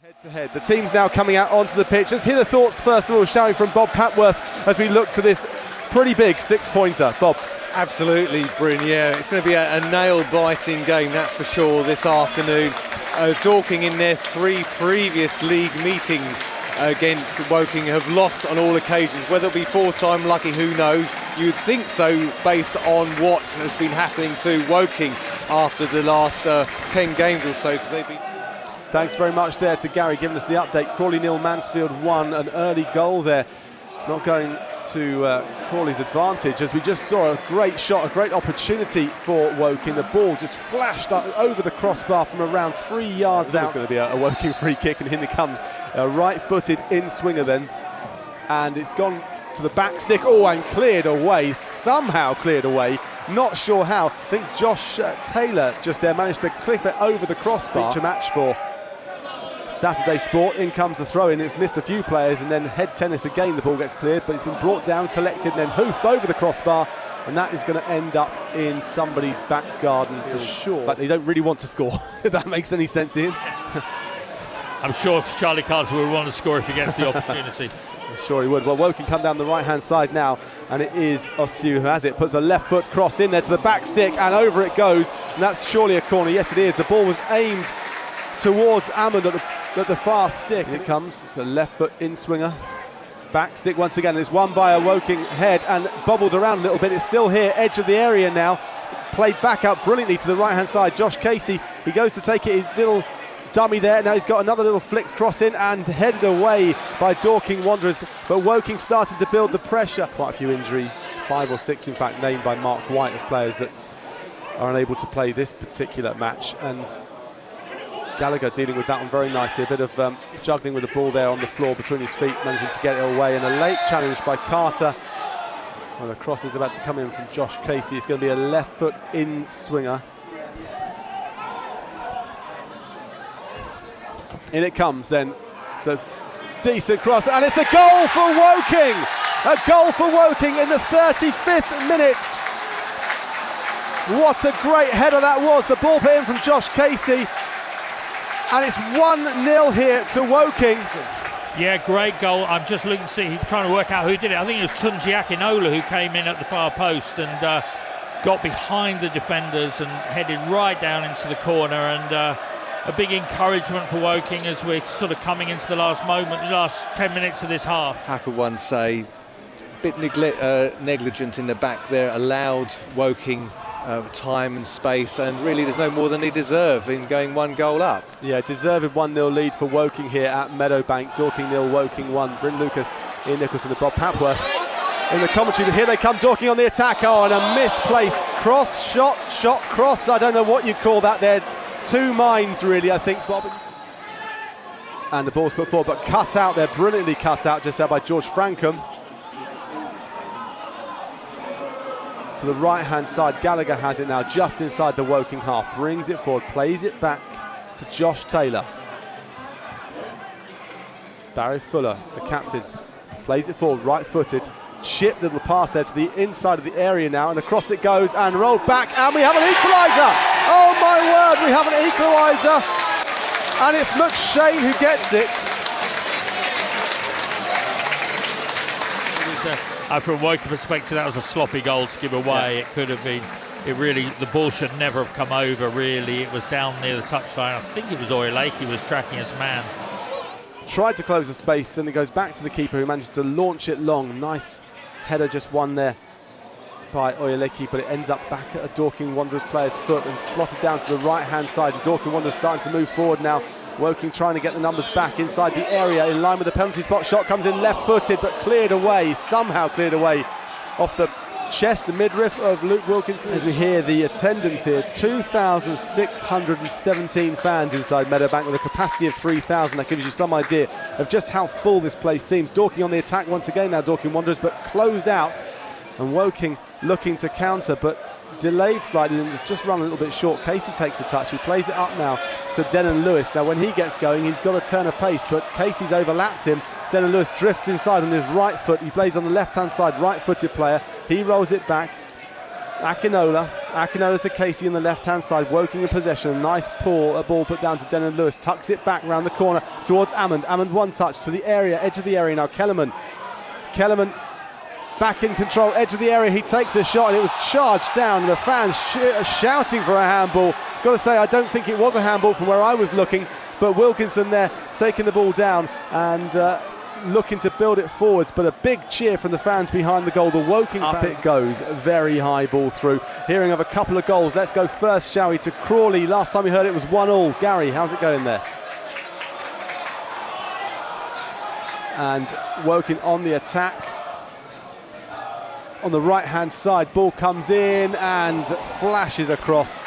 Head-to-head. The team's now coming out onto the pitch. Let's hear the thoughts first of all shouting from Bob Papworth as we look to this pretty big six-pointer. Bob. Absolutely, Bryn, yeah. It's going to be a nail-biting game, that's for sure, this afternoon. Dorking in their 3 previous league meetings against Woking have lost on all occasions. Whether it be 4-time lucky, who knows? You'd think so based on what has been happening to Woking after the last 10 games or so, because they've been... Thanks very much there to Gary giving us the update. Crawley 0, Mansfield 1, an early goal there. Not going to Crawley's advantage, as we just saw a great shot, a great opportunity for Woking. The ball just flashed up over the crossbar from around 3 yards out. It's going to be a Woking free kick, and in it comes a right-footed in-swinger then. And it's gone to the back stick, and cleared away, somehow cleared away. Not sure how. I think Josh Taylor just there managed to clip it over the crossbar. Feature match for Saturday Sport. In comes the throw-in. It's missed a few players, and then head tennis again. The ball gets cleared, but it's been brought down, collected, and then hoofed over the crossbar, and that is going to end up in somebody's back garden for sure. But they don't really want to score, if that makes any sense, Ian. I'm sure Charlie Carter will want to score if he gets the opportunity. I'm sure he would. Well, Woking come down the right-hand side now, and it is Ossiu who has it. Puts a left foot cross in there to the back stick, and over it goes, and that's surely a corner. Yes, it is. The ball was aimed towards Ammon at the far stick. It comes. It's a left foot in swinger. Back stick once again. It's won by a Woking head and bobbled around a little bit. It's still here, edge of the area now. Played back out brilliantly to the right-hand side. Josh Casey, he goes to take it. A little dummy there. Now he's got another little flicked cross in and headed away by Dorking Wanderers. But Woking started to build the pressure. Quite a few injuries, 5 or 6 in fact, named by Mark White as players that are unable to play this particular match. And Gallagher dealing with that one very nicely. A bit of juggling with the ball there on the floor between his feet, managing to get it away. And a late challenge by Carter. Well, the cross is about to come in from Josh Casey. It's going to be a left foot in swinger. In it comes then. So decent cross, and it's a goal for Woking! A goal for Woking in the 35th minute. What a great header that was. The ball put in from Josh Casey. And it's 1-0 here to Woking. Yeah, great goal. I'm just looking to see, trying to work out who did it. I think it was Tunji Akinola who came in at the far post and got behind the defenders and headed right down into the corner. And a big encouragement for Woking as we're sort of coming into the last 10 minutes of this half. How could one say, a bit negligent in the back there, allowed Woking time and space, and really there's no more than they deserve in going 1 goal up. Yeah, deserved 1-0 lead for Woking here at Meadowbank. Dorking 0, Woking 1. Bryn Lucas, Ian Nicholson and Bob Papworth in the commentary. But here they come, Dorking on the attack. And a misplaced cross, shot, cross. I don't know what you call that there. 2 minds really, I think, Bob. And the ball's put forward, but cut out there, brilliantly cut out just out by George Frankham. To the right-hand side, Gallagher has it now just inside the Woking half. Brings it forward, plays it back to Josh Taylor. Barry Fuller, the captain, plays it forward, right-footed. Chipped little pass there to the inside of the area now, and across it goes and rolled back, and we have an equaliser! Oh my word, we have an equaliser! And it's McShane who gets it. From a Woking perspective, that was a sloppy goal to give away. Yeah. It could have been, the ball should never have come over, really. It was down near the touchline. I think it was Oyeleke was tracking his man. Tried to close the space, and it goes back to the keeper who managed to launch it long. Nice header just won there by Oyeleke, but it ends up back at a Dorking Wanderers player's foot and slotted down to the right-hand side. And Dorking Wanderers starting to move forward now. Woking trying to get the numbers back inside the area in line with the penalty spot. Shot comes in left-footed, but cleared away, somehow cleared away off the chest, the midriff of Luke Wilkinson. As we hear the attendance here, 2,617 fans inside Meadowbank with a capacity of 3,000. That gives you some idea of just how full this place seems. Dorking on the attack once again now, Dorking Wanderers, but closed out. And Woking looking to counter, but delayed slightly and just run a little bit short. Casey takes a touch. He plays it up now to Denon Lewis. Now when he gets going, he's got to turn a pace, but Casey's overlapped him. Denon Lewis drifts inside on his right foot. He plays on the left-hand side, right-footed player. He rolls it back. Akinola Akinola to Casey on the left-hand side, Woking in possession. A nice ball put down to Denon Lewis, tucks it back round the corner towards Ammond. Ammond one touch to the area, edge of the area now. Kellerman back in control, edge of the area. He takes a shot and it was charged down. The fans shouting for a handball. Got to say, I don't think it was a handball from where I was looking, but Wilkinson there taking the ball down and looking to build it forwards, but a big cheer from the fans behind the goal. The Woking up fans. It goes, very high ball through. Hearing of a couple of goals. Let's go first, shall we, to Crawley. Last time we heard it was 1-1. Gary, how's it going there? And Woking on the attack. On the right-hand side, ball comes in and flashes across.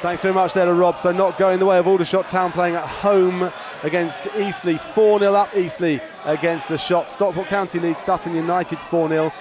Thanks very much there to Rob. So not going the way of Aldershot Town, playing at home against Eastleigh. 4-0 up Eastleigh against the Shot. Stockport County lead Sutton United 4-0.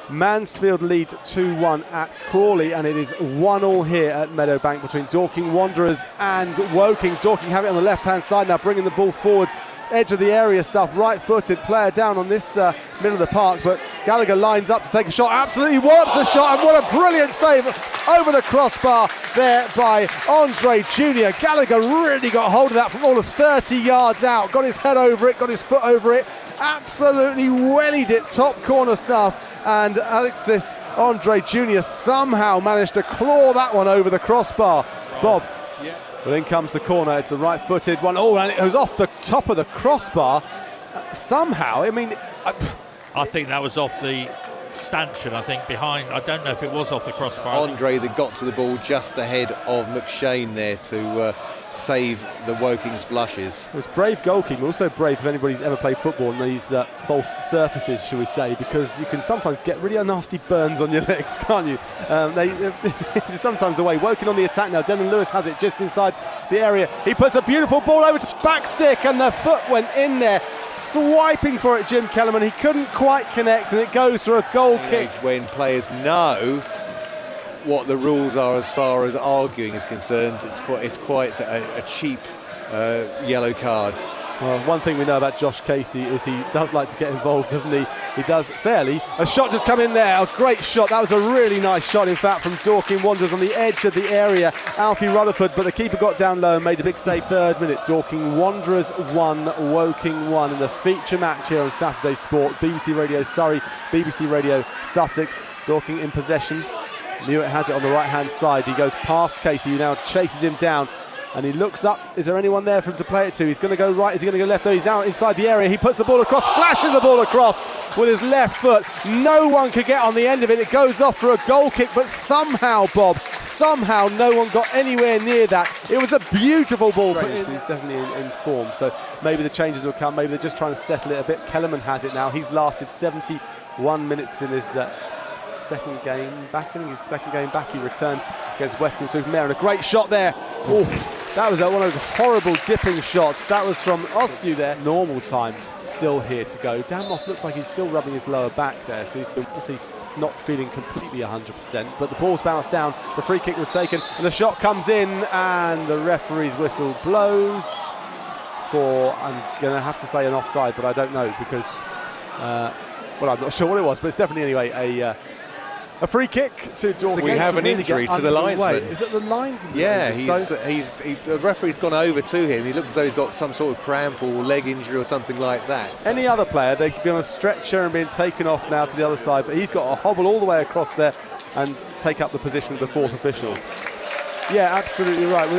Mansfield lead 2-1 at Crawley, and it is 1-1 here at Meadowbank between Dorking Wanderers and Woking. Dorking have it on the left-hand side now, bringing the ball forwards. Edge of the area stuff, right-footed player down on this middle of the park, but Gallagher lines up to take a shot, absolutely wants a shot, and what a brilliant save over the crossbar there by Andre Jr. Gallagher really got hold of that from almost 30 yards out, got his head over it, got his foot over it, absolutely wellied it, top corner stuff, and Alexis Andre Jr. somehow managed to claw that one over the crossbar. Bob. Yeah. Well, in comes the corner. It's a right-footed one. Oh, and it goes off the top of the crossbar. Somehow, I mean... I think that was off the stanchion, I think, behind. I don't know if it was off the crossbar. Andre that got to the ball just ahead of McShane there to save the Woking's blushes. It was brave goalkeeping, also brave if anybody's ever played football on these false surfaces, shall we say, because you can sometimes get really nasty burns on your legs, can't you? It's sometimes the way. Woking on the attack now. Denon Lewis has it just inside the area. He puts a beautiful ball over to back stick, and the foot went in there, swiping for it, Jim Kellerman. He couldn't quite connect, and it goes for a goal kick. When players know what the rules are as far as arguing is concerned, it's quite a cheap yellow card. Well, one thing we know about Josh Casey is he does like to get involved, doesn't he? He does fairly. A shot just come in there, a great shot. That was a really nice shot, in fact, from Dorking Wanderers on the edge of the area. Alfie Rutherford, but the keeper got down low and made a big save. Third minute, Dorking Wanderers 1, Woking 1 in the feature match here on Saturday Sport. BBC Radio Surrey, BBC Radio Sussex. Dorking in possession. Newitt has it on the right-hand side. He goes past Casey, who now chases him down. And he looks up. Is there anyone there for him to play it to? He's going to go right. Is he going to go left? No, he's now inside the area. He puts the ball across, flashes the ball across with his left foot. No one could get on the end of it. It goes off for a goal kick, but somehow, Bob, no one got anywhere near that. It was a beautiful ball. But he's definitely in form. So maybe the changes will come. Maybe they're just trying to settle it a bit. Kellerman has it now. He's lasted 71 minutes in his second game back. I think his second game back. He returned against Western-super-Mare, and a great shot there. Ooh, that was one of those horrible dipping shots. That was from Ossu there. Normal time still here to go. Dan Moss looks like he's still rubbing his lower back there, so he's still obviously not feeling completely 100%. But the ball's bounced down, the free kick was taken, and the shot comes in, and the referee's whistle blows for, I'm going to have to say an offside, but I don't know because, well, I'm not sure what it was, but it's definitely anyway a free kick to Dorking. We have an injury to the linesman. Is it the linesman? Yeah, the referee's gone over to him. He looks as though he's got some sort of cramp or leg injury or something like that. Any other player, they've been on a stretcher and been taken off now to the other side, but he's got to hobble all the way across there and take up the position of the fourth official. Yeah, absolutely right.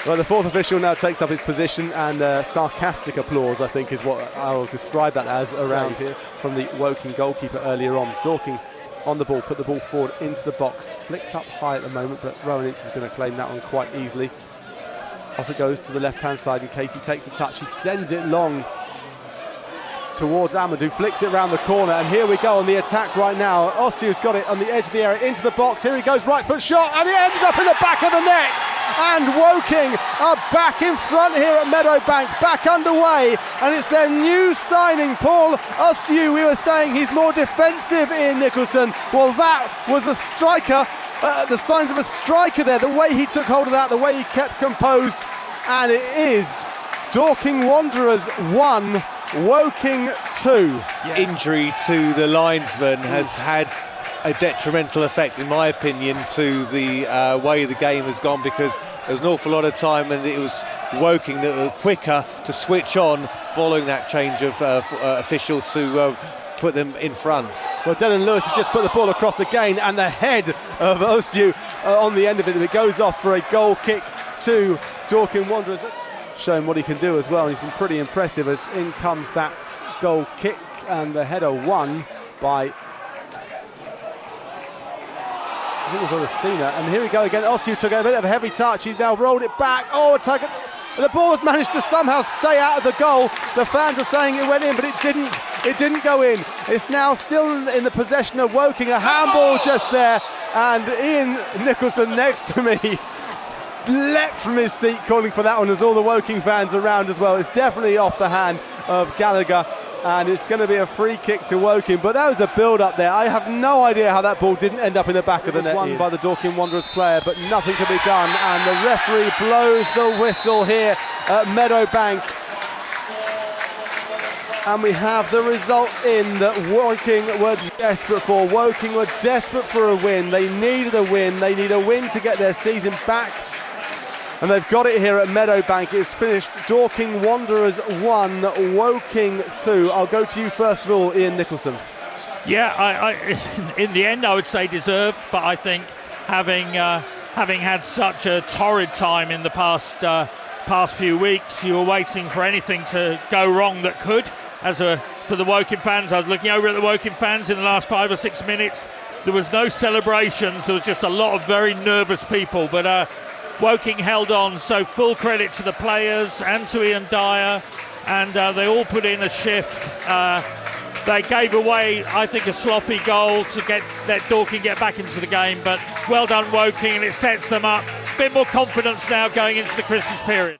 Well, the fourth official now takes up his position, and sarcastic applause, I think, is what I'll describe that as around here from the Woking goalkeeper earlier on. Dorking on the ball, put the ball forward into the box, flicked up high at the moment, but Rowan Ince is going to claim that one quite easily. Off it goes to the left-hand side, and Casey takes a touch. He sends it long towards Ahmed, who flicks it round the corner, and here we go on the attack right now. Ossu's got it on the edge of the area, into the box. Here he goes, right foot shot, and it ends up in the back of the net. And Woking are back in front here at Meadowbank, back underway, and it's their new signing, Paul Ossu. We were saying he's more defensive, Ian Nicholson. Well, that was a striker, the signs of a striker there, the way he took hold of that, the way he kept composed, and it is Dorking Wanderers 1, Woking 2. Yeah. Injury to the linesman has had a detrimental effect, in my opinion, to the way the game has gone, because there was an awful lot of time and it was Woking that were quicker to switch on following that change of official to put them in front. Well, Dylan Lewis has just put the ball across again, and the head of Osyu on the end of it. It goes off for a goal kick to Dorking Wanderers. Showing what he can do as well, and he's been pretty impressive as in comes that goal kick, and the header won by, I think it was Orsina. And here we go again. Osyu took a bit of a heavy touch. He's now rolled it back. Oh, the ball has managed to somehow stay out of the goal. The fans are saying it went in, but it didn't. It didn't go in. It's now still in the possession of Woking. A handball just there, and Ian Nicholson next to me leapt from his seat calling for that one, as all the Woking fans around as well. It's definitely off the hand of Gallagher, and it's going to be a free kick to Woking, but that was a build up there. I have no idea how that ball didn't end up in the back of the net. Won by the Dorking Wanderers player, but nothing can be done, and the referee blows the whistle here at Meadowbank, and we have the result in that Woking were desperate for. Woking were desperate for a win. They needed a win. They need a win to get their season back, and they've got it here at Meadowbank. It's finished Dorking Wanderers 1, Woking 2. I'll go to you first of all, Ian Nicholson. Yeah, I in the end I would say deserved, but I think having had such a torrid time in the past few weeks, you were waiting for anything to go wrong that could. For the Woking fans, I was looking over at the Woking fans in the last 5 or 6 minutes. There was no celebrations. There was just a lot of very nervous people, but Woking held on, so full credit to the players and to Ian Dyer, and they all put in a shift. They gave away, I think, a sloppy goal to let Dorking get back into the game, but well done Woking, and it sets them up. A bit more confidence now going into the Christmas period.